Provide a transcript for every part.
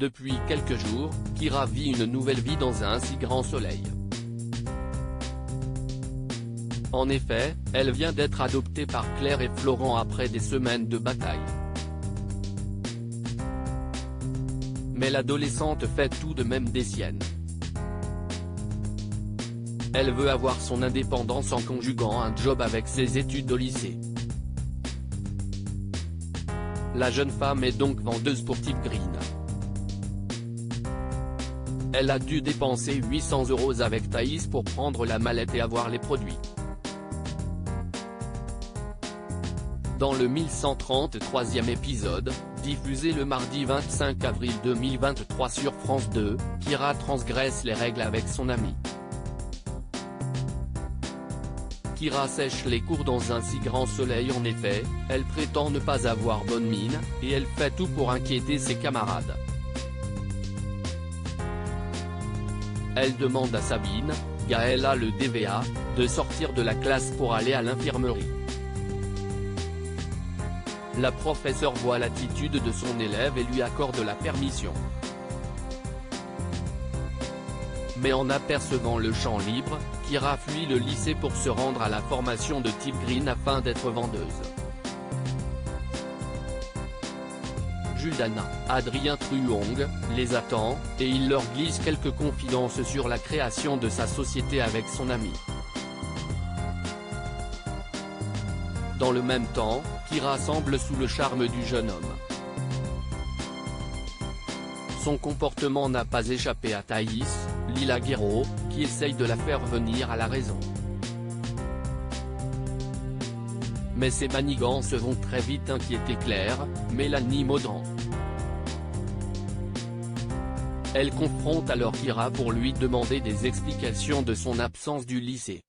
Depuis quelques jours, Kyra vit une nouvelle vie dans un si grand soleil. En effet, elle vient d'être adoptée par Claire et Florent après des semaines de bataille. Mais l'adolescente fait tout de même des siennes. Elle veut avoir son indépendance en conjuguant un job avec ses études au lycée. La jeune femme est donc vendeuse pour Type Green. Elle a dû dépenser 800 € avec Thaïs pour prendre la mallette et avoir les produits. Dans le 1133e épisode, diffusé le mardi 25 avril 2023 sur France 2, Kyra transgresse les règles avec son amie. Kyra sèche les cours dans un si grand soleil. En effet, elle prétend ne pas avoir bonne mine, et elle fait tout pour inquiéter ses camarades. Elle demande à Sabine, Gaëlla le DVA, de sortir de la classe pour aller à l'infirmerie. La professeure voit l'attitude de son élève et lui accorde la permission. Mais en apercevant le champ libre, Kyra fuit le lycée pour se rendre à la formation de Type Green afin d'être vendeuse. Juldana, Adrien Truong, les attend, et il leur glisse quelques confidences sur la création de sa société avec son ami. Dans le même temps, Kyra semble sous le charme du jeune homme. Son comportement n'a pas échappé à Thaïs, Lila Guerreau, qui essaye de la faire venir à la raison. Mais ces manigances vont très vite inquiéter Claire, Mélanie Maudran. Elle confronte alors Kyra pour lui demander des explications de son absence du lycée.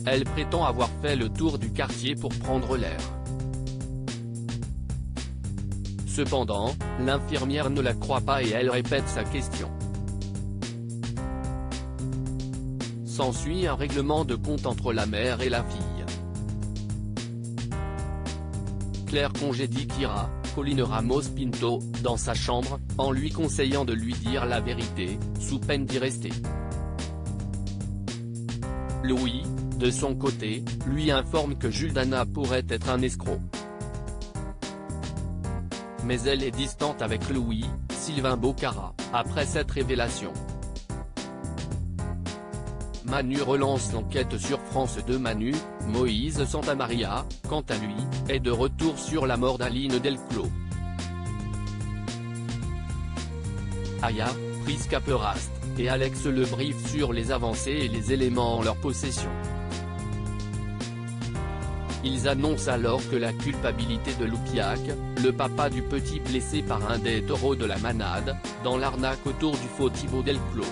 Elle prétend avoir fait le tour du quartier pour prendre l'air. Cependant, l'infirmière ne la croit pas et elle répète sa question. S'ensuit un règlement de compte entre la mère et la fille. Claire congédie Kyra, Colline Ramos Pinto, dans sa chambre, en lui conseillant de lui dire la vérité, sous peine d'y rester. Louis, de son côté, lui informe que Juldana pourrait être un escroc. Mais elle est distante avec Louis, Sylvain Bocara, après cette révélation. Manu relance l'enquête sur France 2. Moïse Santamaria, quant à lui, est de retour sur la mort d'Aline Delclos. Aya, Prisca Perast, et Alex le briefent sur les avancées et les éléments en leur possession. Ils annoncent alors que la culpabilité de Loupiac, le papa du petit blessé par un des taureaux de la manade, dans l'arnaque autour du faux Thibaut Delclos.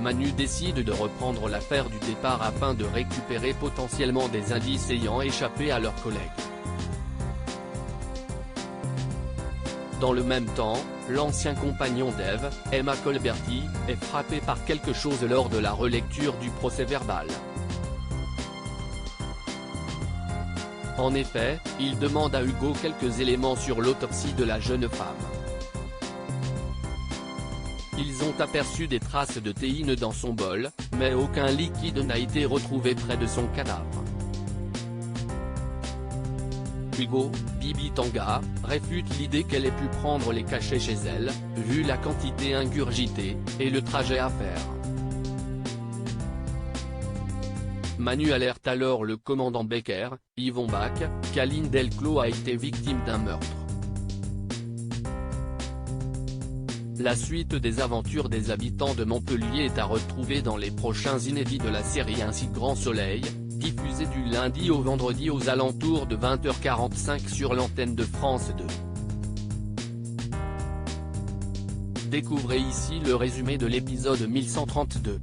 Manu décide de reprendre l'affaire du départ afin de récupérer potentiellement des indices ayant échappé à leurs collègues. Dans le même temps, l'ancien compagnon d'Ève, Emma Colberti, est frappé par quelque chose lors de la relecture du procès-verbal. En effet, il demande à Hugo quelques éléments sur l'autopsie de la jeune femme. Ils ont aperçu des traces de théine dans son bol, mais aucun liquide n'a été retrouvé près de son cadavre. Hugo, Bibi Tanga, réfute l'idée qu'elle ait pu prendre les cachets chez elle, vu la quantité ingurgitée, et le trajet à faire. Manu alerte alors le commandant Becker, Yvon Bach, qu'Aline Delclos a été victime d'un meurtre. La suite des aventures des habitants de Montpellier est à retrouver dans les prochains inédits de la série Un si grand soleil, diffusé du lundi au vendredi aux alentours de 20h45 sur l'antenne de France 2. Découvrez ici le résumé de l'épisode 1132.